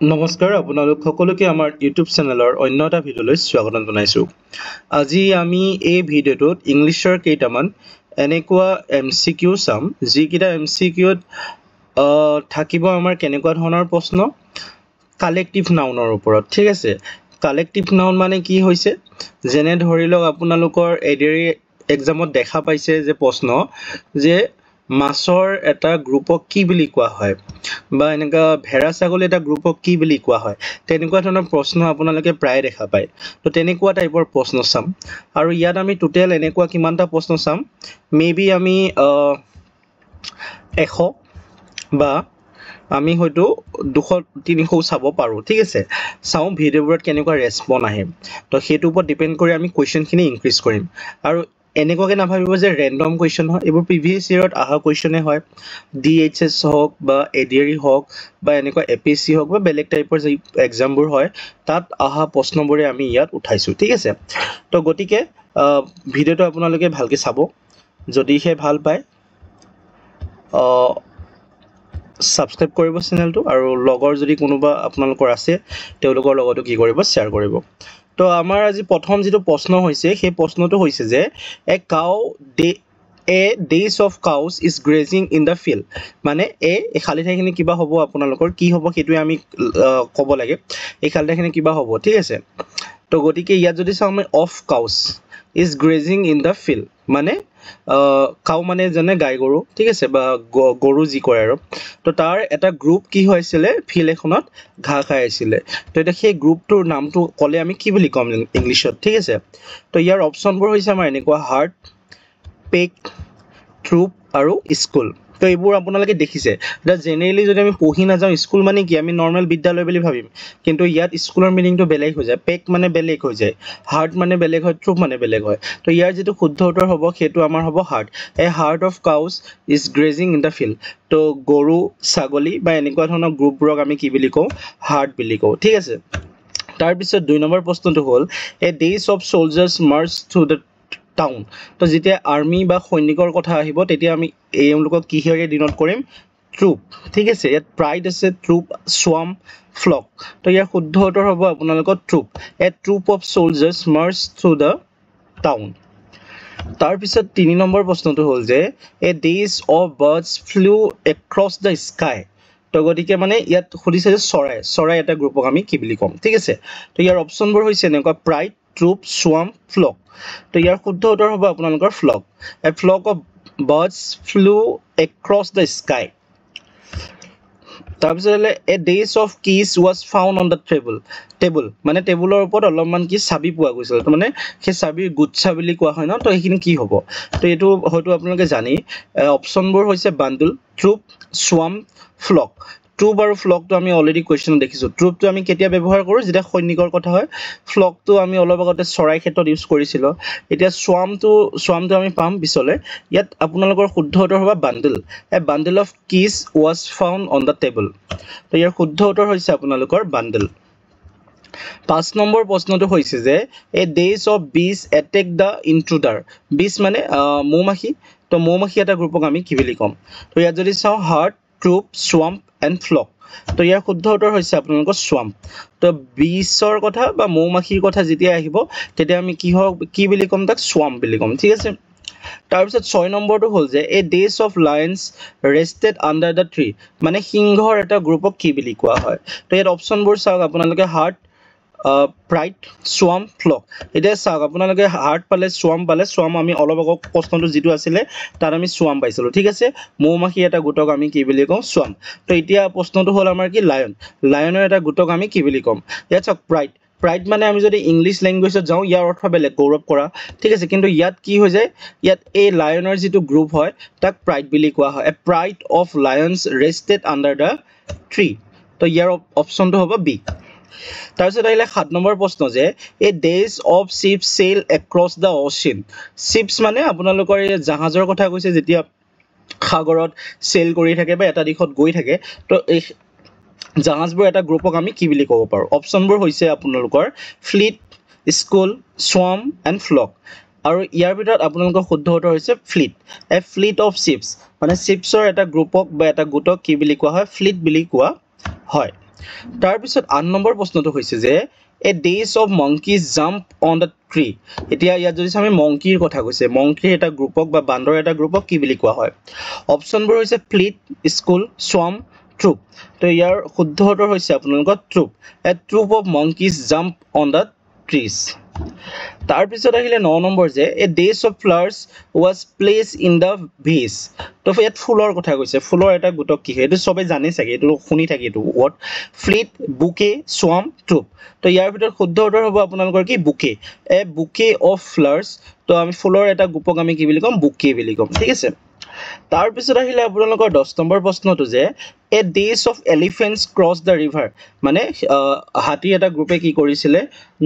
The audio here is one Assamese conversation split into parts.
নমস্কাৰ আপোনালোক সকলোকে আমাৰ ইউটিউব চেনেলৰ অন্য এটা ভিডিঅ'লৈ স্বাগতম জনাইছোঁ। আজি আমি এই ভিডিঅ'টোত ইংলিছৰ কেইটামান এনেকুৱা MCQ চাম যিকেইটা MCQত থাকিব আমাৰ কেনেকুৱা ধৰণৰ প্ৰশ্ন কালেক্টিভ নাউনৰ ওপৰত। ঠিক আছে, কালেক্টিভ নাউন মানে কি হৈছে, যেনে ধৰি লওক আপোনালোকৰ এডিআৰি এক্সামত দেখা পাইছে যে প্ৰশ্ন যে মাছৰ এটা গ্ৰুপক কি বুলি কোৱা হয় বা এনেকা ভেড়া ছাগলী এটা গ্ৰুপক কি বুলি কোৱা হয়, তেনেকুৱা ধৰণৰ প্ৰশ্ন আপোনালোকে প্ৰায় দেখা পায়। তো তেনেকুৱা টাইপৰ প্ৰশ্ন চাম আৰু ইয়াত আমি টোটেল এনেকুৱা কিমানটা প্ৰশ্ন চাম, মেবি আমি 100 বা আমি হয়তো 200-300 চাব পাৰোঁ। ঠিক আছে, চাওঁ ভিডিঅ'বোৰত কেনেকুৱা ৰেছপন্স আহে, তো সেইটোৰ ওপৰত ডিপেণ্ড কৰি আমি কুৱেশ্যনখিনি ইনক্ৰিজ কৰিম। আৰু এনেকুৱাকৈ নাভাবিব যে ৰেণ্ডম কুৱেশ্যন হয়, এইবোৰ প্ৰিভিয়াছ ইয়েৰত অহা কুৱেশ্যনে হয়। DHS হওক বা এডিআৰি হওক বা এনেকুৱা APSC হওক বা বেলেগ টাইপৰ যি এক্সামবোৰ হয় তাত অহা প্ৰশ্নবোৰে আমি ইয়াত উঠাইছোঁ। ঠিক আছে, তো গতিকে ভিডিঅ'টো আপোনালোকে ভালকৈ চাব, যদিহে ভাল পায় ছাবস্ক্ৰাইব কৰিব চেনেলটো, আৰু লগৰ যদি কোনোবা আপোনালোকৰ আছে তেওঁলোকৰ লগতো কি কৰিব, শ্বেয়াৰ কৰিব। তো আমাৰ আজি প্ৰথম যিটো প্ৰশ্ন হৈছে সেই প্ৰশ্নটো হৈছে যে days of cows is grazing in the field, মানে এই খালী ঠাইখিনি কিবা হ'ব, আপোনালোকৰ কি হ'ব সেইটোৱে আমি ক'ব লাগে, এই খালী ঠাইখিনি কিবা হ'ব। ঠিক আছে, তো গতিকে ইয়াত যদি চাওঁ আমি of cows is grazing in the field, মানে কাউ মানে যেনে গাই গৰু, ঠিক আছে, বা গৰু যি কয় আৰু, তো তাৰ এটা গ্ৰুপ কি হৈছিলে, ফিল্ড এখনত ঘাঁহ খাই আছিলে। তো এতিয়া সেই গ্ৰুপটোৰ নামটো ক'লে আমি কি বুলি ক'ম ইংলিছত। ঠিক আছে, তো ইয়াৰ অপশ্যনবোৰ হৈছে আমাৰ এনেকুৱা হাৰ্ট, পেক, ট্ৰুপ আৰু স্কুল। তো এইবোৰ আপোনালোকে দেখিছে। এতিয়া জেনেৰেলি যদি আমি পঢ়ি নাযাওঁ, স্কুল মানে কি আমি নৰ্মেল বিদ্যালয় বুলি ভাবিম, কিন্তু ইয়াত স্কুলৰ মিনিংটো বেলেগ হৈ যায়, পেক মানে বেলেগ হৈ যায়, হাৰ্ট মানে বেলেগ হয়, ট্ৰুপ মানে বেলেগ হয়। তো ইয়াৰ যিটো শুদ্ধ উত্তৰ হ'ব সেইটো আমাৰ হ'ব heart. A heart of cows is grazing in the field. তো গৰু, ছাগলী বা এনেকুৱা ধৰণৰ গ্ৰুপবোৰক আমি কি বুলি কওঁ, হাৰ্ট বুলি কওঁ। ঠিক আছে, তাৰপিছত 2 নম্বৰ প্ৰশ্নটো হ'ল a dash of soldiers march through the town. তো যেতিয়া আৰ্মি বা সৈনিকৰ কথা আহিব তেতিয়া আমি এওঁলোকক কিহেৰে ডিন'ট কৰিম, ট্ৰুপ। ঠিক আছে, ইয়াত প্ৰাইড আছে, ট্ৰুপ, সোৱাম, ফ্লক। তো ইয়াৰ শুদ্ধ উত্তৰ হ'ব আপোনালোকৰ troop. A troop of soldiers march through the town. তাৰপিছত 3 নম্বৰ প্ৰশ্নটো হ'ল যে a dash of birds flew across the sky. তো গতিকে মানে ইয়াত সুধিছে যে চৰাই এটা গ্ৰুপক আমি কি বুলি ক'ম। ঠিক আছে, তো ইয়াৰ অপশ্যনবোৰ হৈছে এনেকুৱা প্ৰাইড, ট্ৰুপ, সোৱাম, ফ্লক। তো ইয়াৰ শুদ্ধ উত্তৰ হ'ব আপোনালোকৰ flock. A flock of birds flew across the sky. তাৰপিছত হ'লে a dash of keys was found on the table, মানে টেবুলৰ ওপৰত অলপমান কি চাবি পোৱা গৈছিল, তো মানে সেই চাবিৰ গুচ্ছা বুলি কোৱা হয় ন, তো সেইখিনি কি হ'ব। তো এইটো হয়তো আপোনালোকে জানেই। অপশ্যনবোৰ হৈছে বাণ্ডল, ট্ৰুপ, সোৱাম, ফ্লক। ট্ৰুপ আৰু ফ্লকটো আমি অলৰেডি কুৱেশ্যনত দেখিছোঁ। ট্ৰুপটো আমি কেতিয়া ব্যৱহাৰ কৰোঁ, যেতিয়া সৈনিকৰ কথা হয়। ফ্লকটো আমি অলপ আগতে চৰাই ক্ষেত্ৰত ইউজ কৰিছিলোঁ। এতিয়া সোৱামটো আমি পাম পিছলৈ। ইয়াত আপোনালোকৰ শুদ্ধ উত্তৰ হ'ব bundle. A bundle of keys was found on the table. তো ইয়াৰ শুদ্ধ উত্তৰ হৈছে আপোনালোকৰ বাণ্ডল। 5 নম্বৰ প্ৰশ্নটো হৈছে যে এ ডেইজ অফ বিজ এটেক দ্য ইন্ট্ৰুডাৰ। বিজ মানে মৌমাখি, তো মৌমাখি এটা গ্ৰুপক আমি কি বুলি ক'ম। তো ইয়াত যদি চাওঁ হাৰ্ট, ট্ৰুপ, সোৱাম্প এণ্ড ফ্লক। তো ইয়াৰ শুদ্ধ উত্তৰ হৈছে আপোনালোকৰ সোৱাম্প। তো বিজৰ কথা বা মৌমাখিৰ কথা যেতিয়া আহিব তেতিয়া আমি কি বুলি ক'ম, তাক সোৱাম্প বুলি ক'ম। ঠিক আছে, তাৰপিছত 6 নম্বৰটো হ'ল যে a dash of lions rested under the tree, মানে সিংহৰ এটা গ্ৰুপক কি বুলি কোৱা হয়। তো ইয়াত অপশ্যনবোৰ চাওক আপোনালোকে হাৰ্ট, প্ৰাইড, সোৱাম, ফ্লক। এতিয়া চাওক আপোনালোকে হাৰ্ট পালে, সোৱাম পালে। সোৱাম আমি অলপ আগত প্ৰশ্নটো যিটো আছিলে তাত আমি সোৱাম পাইছিলোঁ। ঠিক আছে, মৌমাখি এটা গোটক আমি কি বুলি কওঁ, সোৱাম। তো এতিয়া প্ৰশ্নটো হ'ল আমাৰ কি, লায়নৰ এটা গোটক আমি কি বুলি ক'ম। ইয়াত চাওক প্ৰাইড মানে আমি যদি ইংলিছ লেংগুৱেজত যাওঁ ইয়াৰ অৰ্থ বেলেগ, গৌৰৱ কৰা। ঠিক আছে, কিন্তু ইয়াত কি হৈ যায়, ইয়াত এই লায়নৰ যিটো গ্ৰুপ হয় তাক প্ৰাইড বুলি কোৱা হয়। A pride of lions rested under the tree. তো ইয়াৰ অপশ্যনটো হ'ব বি। তাৰপিছত আহিলে 7 নম্বৰ প্ৰশ্ন যে a dash of ships sail across the ocean. Ships মানে আপোনালোকৰ এই জাহাজৰ কথা কৈছে, যেতিয়া সাগৰত ছেইল কৰি থাকে বা এটা দিশত গৈ থাকে, তো এই জাহাজবোৰ এটা গ্ৰুপক আমি কি বুলি ক'ব পাৰোঁ। অপশ্যনবোৰ হৈছে আপোনালোকৰ ফ্লিট, স্কুল, সোৱাম এণ্ড ফ্লক। আৰু ইয়াৰ ভিতৰত আপোনালোকৰ শুদ্ধ উত্তৰ হৈছে ফ্লিট। এ ফ্লিট অফ শ্বিপছ, মানে শ্বিপছৰ এটা গ্ৰুপক বা এটা গোটক কি বুলি কোৱা হয়, ফ্লিট বুলি কোৱা হয়। তাৰ পিছত 8 নম্বৰ প্ৰশ্নটো হৈছে যে a days of monkeys jump on the tree এতিয়া ইয়াত যদি আমি মংকিৰ কথা কৈছে মংকিৰ এটা গ্ৰুপক বা বান্দৰ এটা গ্ৰুপক কি বুলি কোৱা হয় অপচনবোৰ হৈছে ফ্লিট স্কুল সোয়াম troop তো ইয়াৰ শুদ্ধ উত্তৰ হৈছে আপোনালোকৰ troop a troop of monkeys jump on the trees তাৰ পিছত আহিলে 9 নম্বৰ যে a days of flowers was placed in the vase তো ইয়াত ফুলৰ কথা কৈছে ফুলৰ এটা গুটক কি হয় এটো সবে জানে চাগে এটো শুনি থাকি এটো what fleet bouquet swarm troop তো ইয়াৰ ভিতৰত শুদ্ধ উত্তৰ হ'ব আপোনালোকৰ কি bouquet a bouquet of flowers তো আমি ফুলৰ এটা গুপক আমি কি বুলি কম bouquet বুলি কম ঠিক আছে তাৰ পিছত আহিলে আপোনালোকৰ 10 নম্বৰ প্ৰশ্নটো যে a days of elephants cross the river মানে হাতী এটা গ্ৰুপে কি কৰিছিলে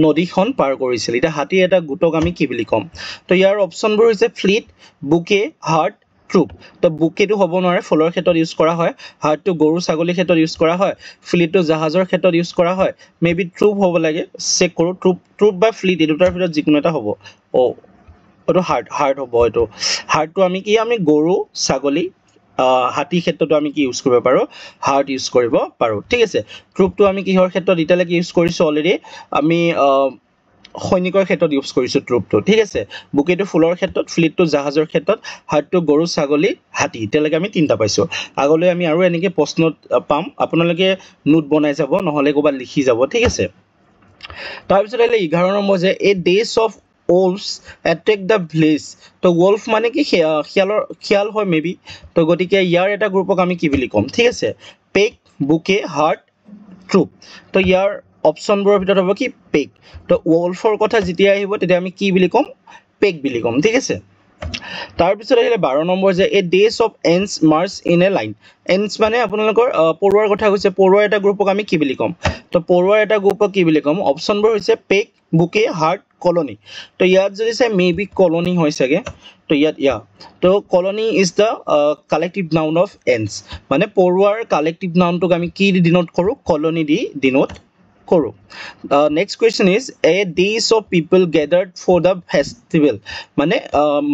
নদীখন পাৰ কৰিছিল এটা হাতী এটা গুটক আমি কি বুলি কম তো ইয়াৰ অপচনবোৰ হৈছে ফ্লিট বুকে হাৰ্ট ট্ৰুপ তো বুকেটো হ'ব নোৱাৰে ফুলৰ ক্ষেত্ৰত ইউজ কৰা হয় হাৰ্টটো গৰু ছাগলী ক্ষেত্ৰত ইউজ কৰা হয় ফ্লিটটো জাহাজৰ ক্ষেত্ৰত ইউজ কৰা হয় মেবি ট্ৰুপ হ'ব লাগে চেক কৰো ট্ৰুপ বা ফ্লিট এই দুটাৰ ভিতৰত যিকোনো এটা হ'ব ও এটো হাৰ্ট হ'ব এটো হাৰ্টটো আমি কি আমি গৰু ছাগলী হাতী ক্ষেত্ৰটো আমি কি ইউজ কৰিব পাৰো হাৰ্ট ইউজ কৰিব পাৰো ঠিক আছে ট্ৰুপটো আমি কিহৰ ক্ষেত্ৰত ইটালৈকে ইউজ কৰিছো অলৰেডি আমি সৈনিকৰ ক্ষেত্ৰত ইউজ কৰিছো ট্ৰুপটো ঠিক আছে বুকেটো ফুলৰ ক্ষেত্ৰত ফ্লিটটো জাহাজৰ ক্ষেত্ৰত হাৰ্টটো গৰু ছাগলী হাতী ইটালৈকে আমি তিনটা পাইছো আগলৈ আমি আৰু এনেকে প্ৰশ্ন পাম আপোনালোকে নোট বনাই যাব নহলে কোবা লিখি যাব ঠিক আছে তাৰ পিছত আহিলে 11 নম্বৰ যে a dash of wolves attack the village তো wolf মানে কি খিয়াল হয় মেবি তো গটিকে ইয়াৰ এটা গ্ৰুপক আমি কি বুলি কম ঠিক আছে পেক বুকে হাৰ্ট ট্ৰুপ তো ইয়াৰ অপচনবোৰৰ ভিতৰত হ'ব কি পেক তো wolfৰ কথা যেতিয়া আহিব তেতিয়া আমি কি বুলি কম পেক বুলি কম ঠিক আছে তাৰ পিছত আহিলে 12 নম্বৰ যে a dash of ants march in a line ants মানে আপোনালোকৰ পৰুৱাৰ কথা কৈছে পৰুৱাৰ এটা গ্ৰুপক আমি কি বুলি কম তো পৰুৱাৰ এটা গ্ৰুপক কি বুলি কম অপচনবোৰ হৈছে পেক বুকে হাৰ্ট কলনি তো ইয়াত যদি চাই মেবি কলনি হয় চাগে তো ইয়াত তো colony is the collective noun of ants মানে পৰুৱাৰ কালেক্টিভ নাউনটোক আমি কি ডিনোট কৰো কলনি দি ডিনোট কৰো next question is a dash of people gathered for the festival মানে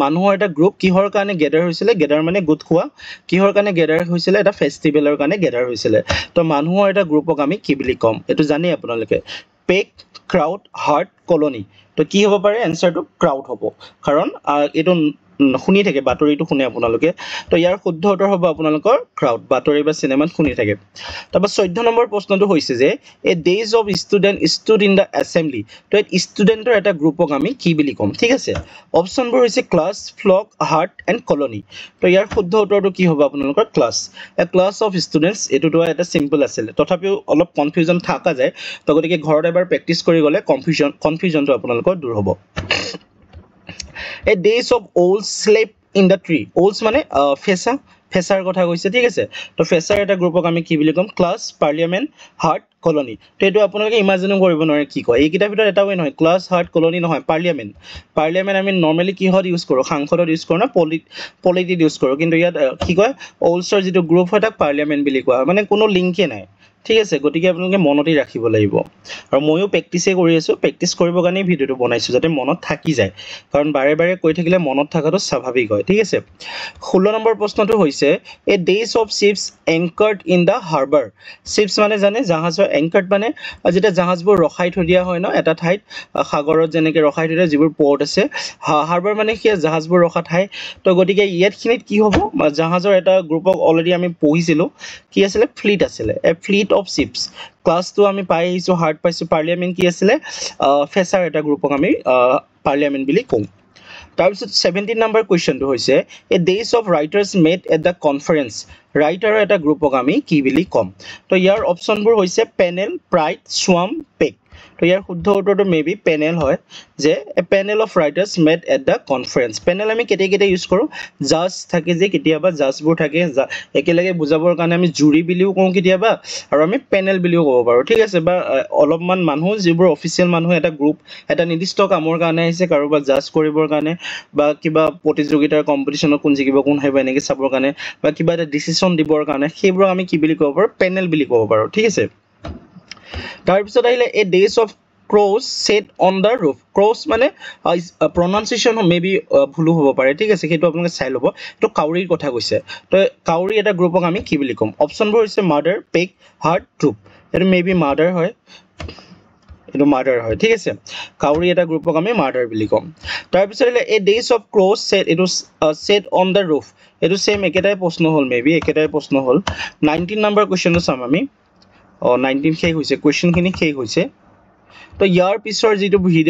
মানুহৰ এটা গ্ৰুপ কিহৰ কাৰণে গেদাৰ হৈছিলে গেদাৰ মানে গোট খোৱা কিহৰ কাৰণে গেদাৰ হৈছিলে এটা ফেষ্টিভেলৰ কাৰণে গেদাৰ হৈছিলে তো মানুহৰ এটা গ্ৰুপক আমি কি বুলি কম এটো জানে আপোনালোকে পেক ক্ৰাউড হাৰ্ট কলনি তো কি হ'ব পাৰে এনসাৰটো ক্ৰাউড হ'ব কাৰণ এটো শুনি থাকে বাতৰিটো শুনে আপোনালোকে তো ইয়াৰ শুদ্ধ উত্তৰ হ'ব আপোনালোকৰ ক্ৰাউড বাতৰি বা সিনেমাত শুনি থাকে তাৰপা 14 নম্বৰ প্ৰশ্নটো হৈছে যে a dash of student stood in the assembly তো এই ষ্টুডেন্টৰ এটা গ্ৰুপক আমি কি বুলি কম ঠিক আছে অপচনবোৰ হৈছে class flock herd and colony তো ইয়াৰ শুদ্ধ উত্তৰটো কি হ'ব আপোনালোকৰ class a class of students এটোটো এটা সিম্পল আছিল তথাপিও অলপ কনফিউজন থাকা যায় তো গতিকে ঘৰত এবাৰ প্ৰেক্টিছ কৰি গলে কনফিউজনটো আপোনালোকৰ দূৰ হ'ব A days of owls slept in the tree. Owls মানে ফেচাৰ কথা কৈছে ঠিক আছে তো ফেচাৰ এটা গ্ৰুপক আমি কি বুলি কম ক্লাছ পাৰ্লিয়ামেন্ট হাৰ্ট কলনি তো এটো আপোনালোকে ইমাজিন কৰিব নোৱাৰে কি কয় এই কিটা ভিতৰত এটা নহয় ক্লাছ হাৰ্ট কলনি নহয় পাৰ্লিয়ামেন্ট আমি নৰমালি কি হত ইউজ কৰো সাংসদত ইউজ কৰো না পলিটিত ইউজ কৰো কিন্তু ইয়াত কি কয় ওলছৰ যেটো গ্ৰুপ হয় তাক পাৰ্লিয়ামেন্ট বুলি কোৱা মানে কোনো লিংকে নাই ঠিক আছে গটিকে আপোনালোকে মনতে ৰাখিব লাগিব আৰু মইও প্ৰেক্টিসে কৰি আছো প্ৰেক্টিস কৰিবৰ কাৰণে ভিডিওটো বনাইছো যাতে মনত থাকি যায় কাৰণ বাৰে বাৰে কৈ থাকিলে মনত থাকাটো স্বাভাৱিক হয় ঠিক আছে 16 নম্বৰ প্ৰশ্নটো হৈছে a dash of ships anchored in the harbour ships মানে জানে জাহাজৰ এংকাৰ্ড মানে যেটা জাহাজবোৰ ৰখাই থৈ দিয়া হয় ন এটা ঠাইত সাগৰত যেনেকে ৰখাই থৈ দিয়া যিবোৰ পোৰ্ট আছে হাৰ্বাৰ মানে কি জাহাজবোৰ ৰখা ঠাই তো গটিকে ইয়াতখিনিত কি হ'ব জাহাজৰ এটা গ্ৰুপক অলৰেডি আমি পঢ়িছিলো কি আছিল ফ্লিট আছিল এ ফ্লিট of ships class 2 আমি পাই আহিছো হাৰ্ট পাইছো পাৰ্লিয়ামেন্ট কি আছিল ফেচাৰ এটা গ্ৰুপক আমি পাৰ্লিয়ামেন্ট বুলি কম তাৰ পিছত 17 নম্বৰ কোৱেশ্চনটো হৈছে a dash of writers met at the conference ৰাইটাৰৰ এটা গ্ৰুপক আমি কি বুলি কম তো ইয়াৰ অপচনবোৰ হৈছে পেনেল প্ৰাইড সোয়াম পেক তো ইয়াৰ শুদ্ধ উত্তৰটো মেবি পেনেল হয় যে a panel of writers met at the conference panel আমি কেতে ইউজ কৰো জাজ থাকে যে কেতিয়াবা জাজবোৰ থাকে একেলগে বুজাবৰ কাৰণে আমি জুৰি বিলিও কওঁ কেতিয়াবা আৰু আমি পেনেল বিলিও ক'ব পাৰো ঠিক আছে বা অলপমান মানুহ যিবোৰ অফিচিয়েল মানুহ এটা গ্ৰুপ এটা নিৰ্দিষ্ট কামৰ কাৰণে আহিছে কাৰোবাৰ জাজ কৰিবৰ কাৰণে বা কিবা প্ৰতিযোগিতাৰ কম্পিটিশনত কোন জিকিব কোন হাৰিব এনেকে চাবৰ কাৰণে বা কিবা এটা ডিসিশন দিবৰ কাৰণে সেইবোৰ আমি কি বুলি ক'ব পাৰো পেনেল বুলি ক'ব পাৰো ঠিক আছে তাৰ পিছত আহিলে a dash of crows sat on the roof crows মানে প্ৰনাউন্সিয়েশ্যন মেবি ভুলো হ'ব পাৰে ঠিক আছে সেইটো আপোনালোকে চাই ল'ব এইটো কাউৰীৰ কথা কৈছে তো কাউৰী এটা গ্ৰুপক আমি কি বুলি ক'ম অপশ্যনবোৰ হৈছে মাৰ্ডাৰ পেগ হাৰ্ট ট্ৰুপ এইটো মেবি মাৰ্ডাৰ হয় এইটো মাৰ্ডাৰ হয় ঠিক আছে কাউৰী এটা গ্ৰুপক আমি মাৰ্ডাৰ বুলি ক'ম তাৰপিছত এ ডেজ অফ ক্ৰ'জ সেট এইটো সেট অন দ্য ৰুফ এইটো সেম একেটাই প্ৰশ্ন হ'ল মেবি একেটাই প্ৰশ্ন হ'ল 19 নম্বৰ কুৱেশ্যনটো চাম আমি 19 শেষ হৈছে কুৱেশ্যনখিনি শেষ হৈছে তো ইয়াৰ পিছৰ যিটো ভিডিঅ'